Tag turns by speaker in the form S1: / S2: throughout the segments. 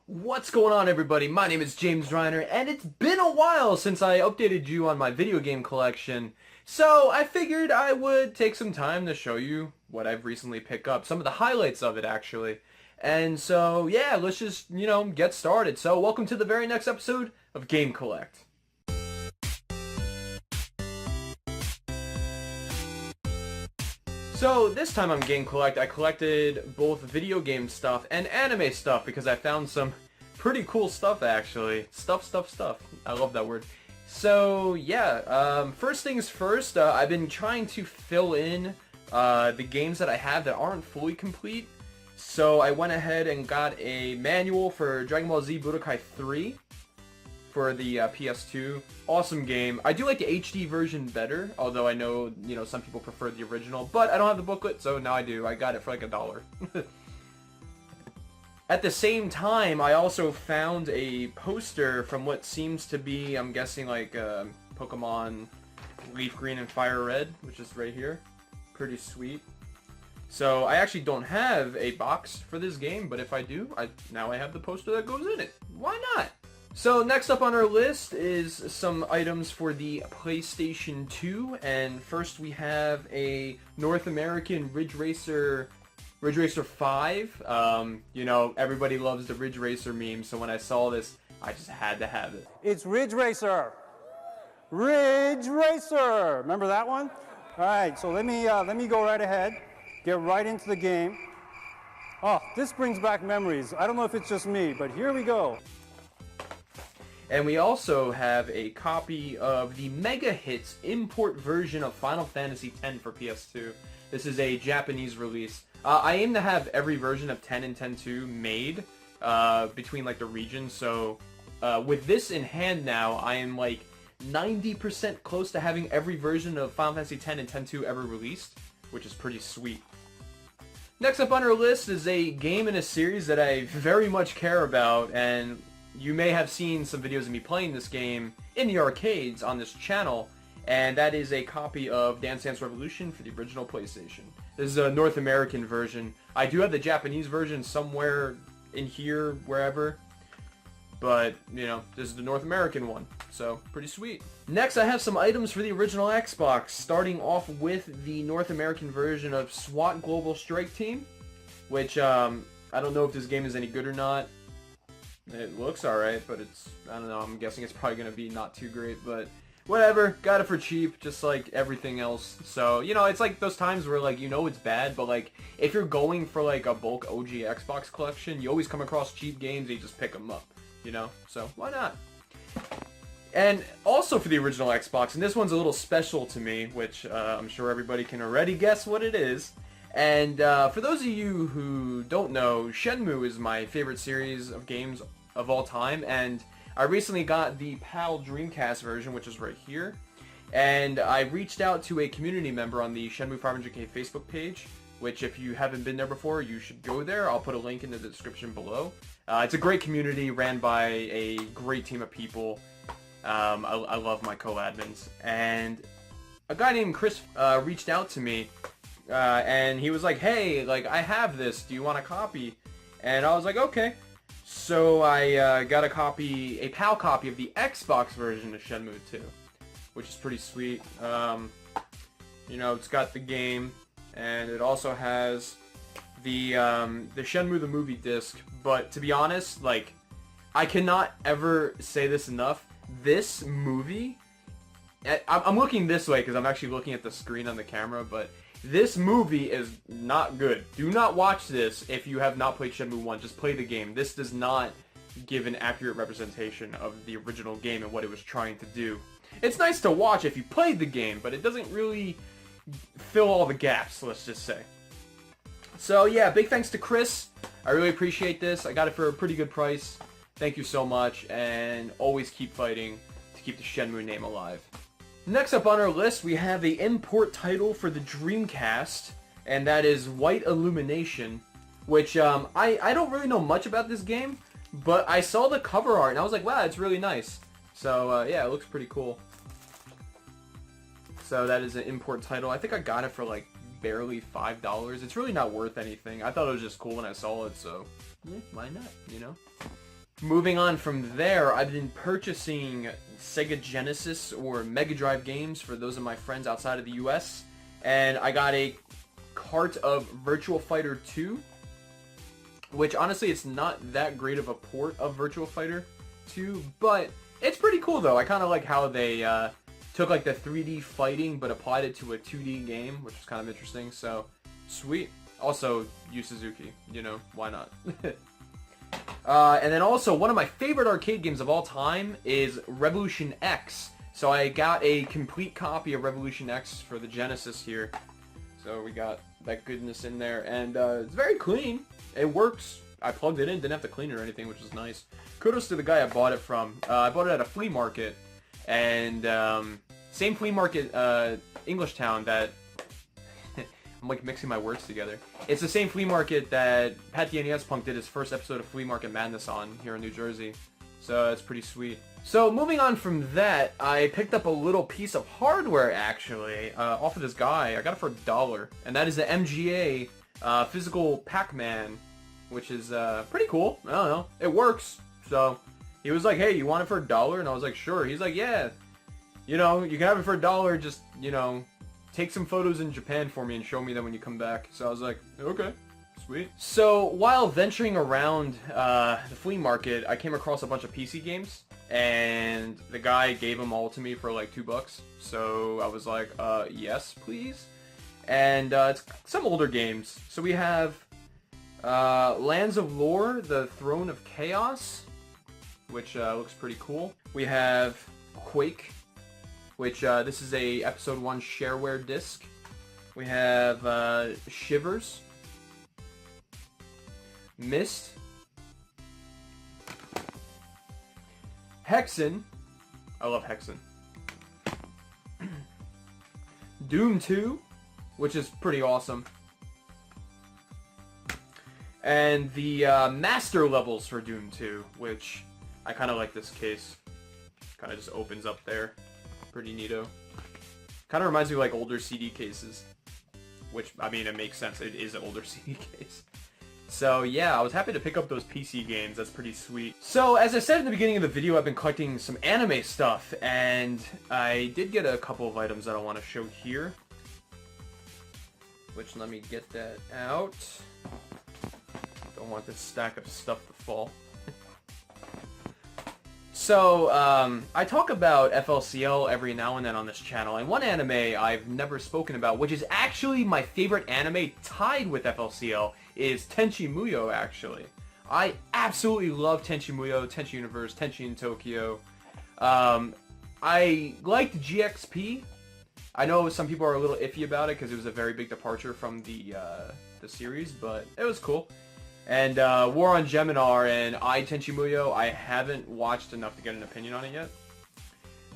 S1: What's going on, everybody? My name is James Reiner, and it's been a while since I updated you on my video game collection, so I figured I would take some time to show you what I've recently picked up, some of the highlights of it, actually. And so, yeah, let's just, get started. So, welcome to the very next episode of Game Collect. So this time on Game Collect, I collected both video game stuff and anime stuff because I found some pretty cool stuff, actually. Stuff. I love that word. So yeah, first things first, I've been trying to fill in the games that I have that aren't fully complete. So I went ahead and got a manual for Dragon Ball Z Budokai 3 for the PS2. Awesome game. I do like the HD version better, although I know, some people prefer the original, but I don't have the booklet, so now I do. I got it for like $1. At the same time, I also found a poster from what seems to be, I'm guessing, like Pokemon Leaf Green and Fire Red, which is right here. Pretty sweet. So I actually don't have a box for this game, but if I do, now I have the poster that goes in it. Why not? So next up on our list is some items for the PlayStation 2, and first we have a North American Ridge Racer 5. Everybody loves the Ridge Racer meme, so when I saw this, I just had to have it.
S2: It's Ridge Racer. Ridge Racer. Remember that one? All right, so let me go right ahead, get right into the game. Oh, this brings back memories. I don't know if it's just me, but here we go.
S1: And we also have a copy of the Mega Hits import version of Final Fantasy X for PS2. This is a Japanese release. I aim to have every version of 10 and 10.2 made between like the regions. So with this in hand now, I am like 90% close to having every version of Final Fantasy X and 10.2 ever released, which is pretty sweet. Next up on our list is a game in a series that I very much care about, and you may have seen some videos of me playing this game in the arcades on this channel, and that is a copy of Dance Dance Revolution for the original PlayStation. This is a North American version. I do have the Japanese version somewhere in here, wherever, but, this is the North American one, so pretty sweet. Next, I have some items for the original Xbox, starting off with the North American version of SWAT Global Strike Team, which, I don't know if this game is any good or not. It looks alright, but I don't know, I'm guessing it's probably going to be not too great, but whatever, got it for cheap, just like everything else. So, it's like those times where, like, it's bad, but, like, if you're going for, like, a bulk OG Xbox collection, you always come across cheap games and you just pick them up, so why not? And also for the original Xbox, and this one's a little special to me, which I'm sure everybody can already guess what it is. And for those of you who don't know, Shenmue is my favorite series of games of all time, and I recently got the PAL Dreamcast version, which is right here, and I reached out to a community member on the Shenmue 500K Facebook page, which if you haven't been there before, you should go there. I'll put a link in the description below. It's a great community ran by a great team of people. I love my co-admins, and a guy named Chris reached out to me, and he was like, hey, like, I have this, do you want a copy? And I was like, okay. So I got a PAL copy of the Xbox version of Shenmue 2, which is pretty sweet. It's got the game, and it also has the Shenmue the movie disc, but to be honest, like, I cannot ever say this enough, this movie, I'm looking this way because I'm actually looking at the screen on the camera, but this movie is not good. Do not watch this if you have not played Shenmue 1. Just play the game. This does not give an accurate representation of the original game and what it was trying to do. It's nice to watch if you played the game, but it doesn't really fill all the gaps, let's just say. So yeah, big thanks to Chris. I really appreciate this. I got it for a pretty good price. Thank you so much, and always keep fighting to keep the Shenmue name alive. Next up on our list, we have the import title for the Dreamcast, and that is White Illumination, which I don't really know much about this game, but I saw the cover art and I was like, wow, it's really nice. So yeah, it looks pretty cool. So that is an import title. I think I got it for like barely $5. It's really not worth anything. I thought it was just cool when I saw it, so yeah, why not, moving on from there, I've been purchasing Sega Genesis or Mega Drive games for those of my friends outside of the US. And I got a cart of Virtua Fighter 2, which honestly it's not that great of a port of Virtua Fighter 2, but it's pretty cool though. I kind of like how they took like the 3D fighting but applied it to a 2D game, which is kind of interesting, so sweet. Also, Yu Suzuki, you know, why not? And then also, one of my favorite arcade games of all time is Revolution X. So I got a complete copy of Revolution X for the Genesis here. So we got that goodness in there, and it's very clean. It works. I plugged it in, didn't have to clean it or anything, which was nice. Kudos to the guy I bought it from. I bought it at a flea market, and same flea market, Englishtown, that... I'm like mixing my words together. It's the same flea market that Pat the NES Punk did his first episode of Flea Market Madness on here in New Jersey. So it's pretty sweet. So moving on from that, I picked up a little piece of hardware actually off of this guy. I got it for $1, and that is the MGA physical Pac-Man, which is pretty cool. I don't know, it works. So he was like, "Hey, you want it for $1?" And I was like, "Sure." He's like, "Yeah, you know, you can have it for $1. Just, you know, take some photos in Japan for me and show me them when you come back." So I was like, okay, sweet. So while venturing around the flea market, I came across a bunch of PC games, and the guy gave them all to me for like $2. So I was like, yes, please. And it's some older games. So we have Lands of Lore, The Throne of Chaos, which looks pretty cool. We have Quake, which this is a episode 1 shareware disc. We have Shivers, Myst, Hexen. I love Hexen. Doom 2, which is pretty awesome. And the master levels for Doom 2, which I kind of like this case. Kind of just opens up there. Pretty neato. Kind of reminds me of like older CD cases. Which, I mean, it makes sense. It is an older CD case. So yeah, I was happy to pick up those PC games. That's pretty sweet. So as I said in the beginning of the video, I've been collecting some anime stuff. And I did get a couple of items that I want to show here. Which, let me get that out. Don't want this stack of stuff to fall. So, I talk about FLCL every now and then on this channel, and one anime I've never spoken about, which is actually my favorite anime tied with FLCL, is Tenchi Muyo, actually. I absolutely love Tenchi Muyo, Tenchi Universe, Tenchi in Tokyo. I liked GXP. I know some people are a little iffy about it because it was a very big departure from the series, but it was cool. And War on Geminar and Tenchi Muyo, I haven't watched enough to get an opinion on it yet.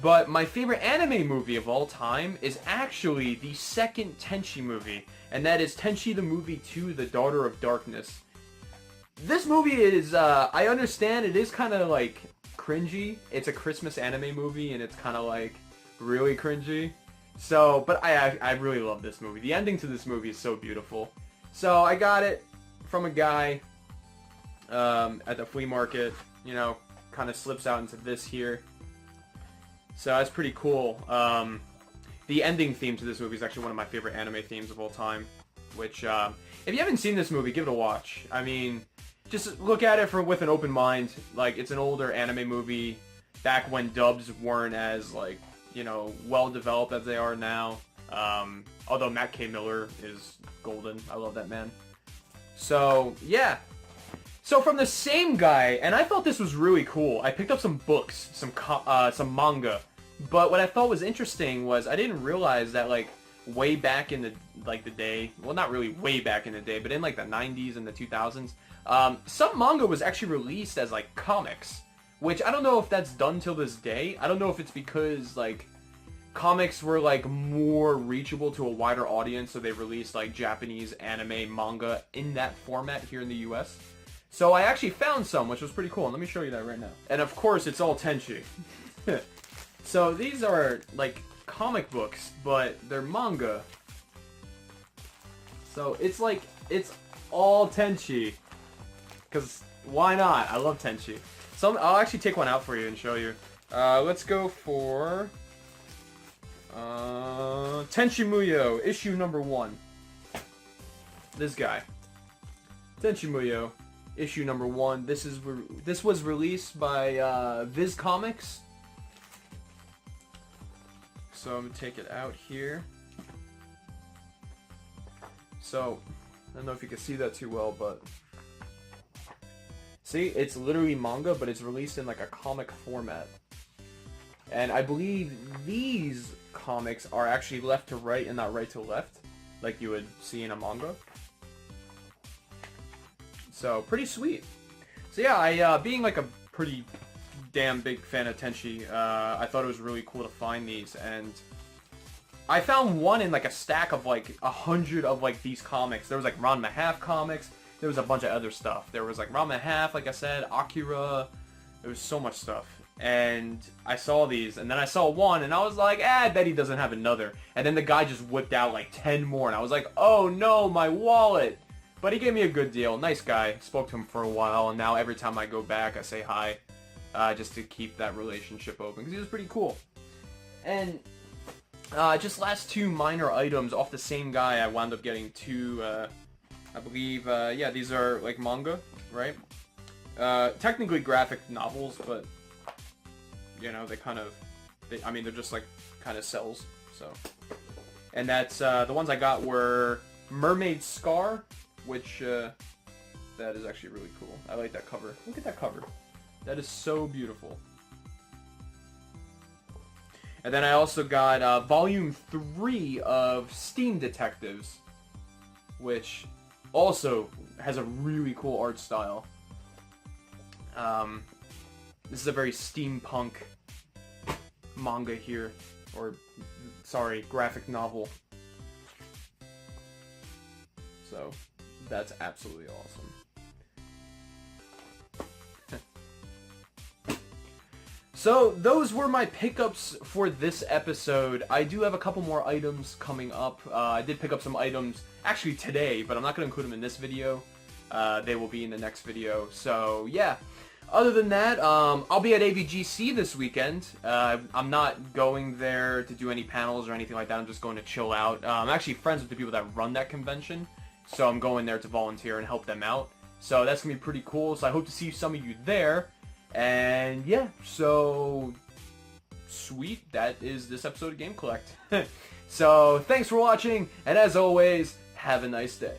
S1: But my favorite anime movie of all time is actually the second Tenchi movie, and that is Tenchi the Movie 2, The Daughter of Darkness. This movie is, I understand it is kind of like cringy. It's a Christmas anime movie, and it's kind of like really cringy. So, but I really love this movie. The ending to this movie is so beautiful. So I got it from a guy at the flea market, you know, kind of slips out into this here. So that's pretty cool. The ending theme to this movie is actually one of my favorite anime themes of all time, which, if you haven't seen this movie, give it a watch. I mean, just look at it with an open mind. Like, it's an older anime movie back when dubs weren't as, like, you know, well developed as they are now. Although Matt K. Miller is golden. I love that man. So, yeah. So from the same guy, and I thought this was really cool, I picked up some books, some manga. But what I thought was interesting was I didn't realize that, like, way back in the day, well, not really way back in the day, but in like the 90s and the 2000s, some manga was actually released as like comics, which I don't know if that's done till this day. I don't know if it's because like comics were like more reachable to a wider audience, so they released like Japanese anime manga in that format here in the US. So I actually found some, which was pretty cool, and let me show you that right now. And of course, it's all Tenchi. So these are like comic books, but they're manga. So it's like, it's all Tenchi. Because Why not? I love Tenchi. So I'll actually take one out for you and show you. Let's go for Tenchi Muyo, issue number 1. This guy. Tenchi Muyo, issue number 1. This was released by Viz Comics. So I'm gonna take it out here. So I don't know if you can see that too well, but see, it's literally manga, but it's released in like a comic format. And I believe these comics are actually left to right and not right to left, like you would see in a manga. So, pretty sweet. So yeah, being like a pretty damn big fan of Tenchi, I thought it was really cool to find these, and I found one in like a stack of like 100 of like these comics. There was like Ranma Half comics, there was a bunch of other stuff. There was like Ranma Half, like I said, Akira, there was so much stuff. And I saw these, and then I saw one, and I was like, I bet he doesn't have another. And then the guy just whipped out like 10 more, and I was like, oh no, my wallet! But he gave me a good deal. Nice guy. Spoke to him for a while, and now every time I go back, I say hi. Just to keep that relationship open, because he was pretty cool. And just last 2 minor items off the same guy, I wound up getting 2, I believe, yeah, these are like manga, right? Technically graphic novels, but, you know, they kind of, I mean, they're just like kind of cells, so. And that's, the ones I got were Mermaid Scar, which, that is actually really cool. I like that cover. Look at that cover. That is so beautiful. And then I also got Volume 3 of Steam Detectives, which also has a really cool art style. This is a very steampunk manga here, or, sorry, graphic novel. So, that's absolutely awesome. So, those were my pickups for this episode. I do have a couple more items coming up. I did pick up some items, actually today, but I'm not going to include them in this video. They will be in the next video. So, yeah. Other than that, I'll be at AVGC this weekend. I'm not going there to do any panels or anything like that. I'm just going to chill out. I'm actually friends with the people that run that convention, so I'm going there to volunteer and help them out. So, that's going to be pretty cool. So, I hope to see some of you there. And yeah, so sweet, that is this episode of Game Collect. So thanks for watching, and as always, have a nice day.